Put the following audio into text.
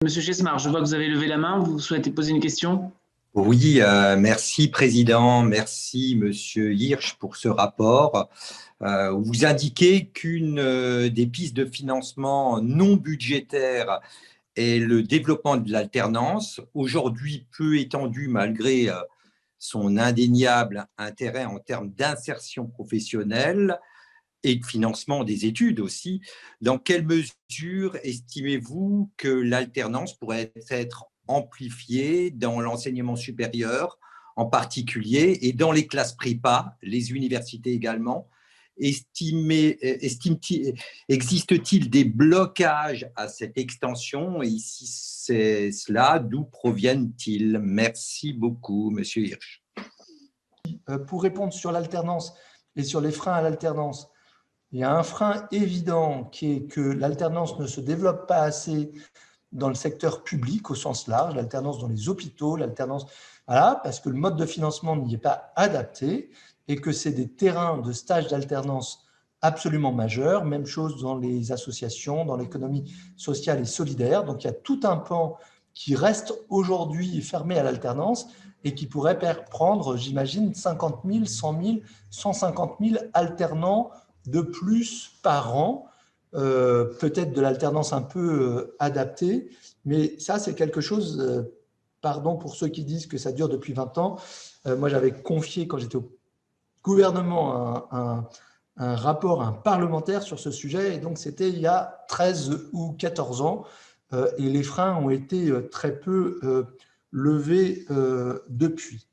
Monsieur Chesmar, je vois que vous avez levé la main. Vous souhaitez poser une question? Oui, merci Président, merci Monsieur Hirsch pour ce rapport. Où vous indiquez qu'une des pistes de financement non budgétaires est le développement de l'alternance, aujourd'hui peu étendue malgré son indéniable intérêt en termes d'insertion professionnelle et de financement des études aussi. Dans quelle mesure estimez-vous que l'alternance pourrait être amplifiée dans l'enseignement supérieur en particulier et dans les classes prépa, les universités également? Existe-t-il des blocages à cette extension et si c'est cela, d'où proviennent-ils? Merci beaucoup, Monsieur Hirsch. Pour répondre sur l'alternance et sur les freins à l'alternance, il y a un frein évident qui est que l'alternance ne se développe pas assez dans le secteur public au sens large, l'alternance dans les hôpitaux, l'alternance, voilà, parce que le mode de financement n'y est pas adapté et que c'est des terrains de stage d'alternance absolument majeurs. Même chose dans les associations, dans l'économie sociale et solidaire. Donc il y a tout un pan qui reste aujourd'hui fermé à l'alternance et qui pourrait prendre, j'imagine, 50 000, 100 000, 150 000 alternants de plus par an. Peut-être de l'alternance un peu adaptée, mais ça, c'est quelque chose, pardon pour ceux qui disent que ça dure depuis 20 ans, moi j'avais confié, quand j'étais au gouvernement, un rapport à un parlementaire sur ce sujet, et donc c'était il y a 13 ou 14 ans, et les freins ont été très peu levés depuis.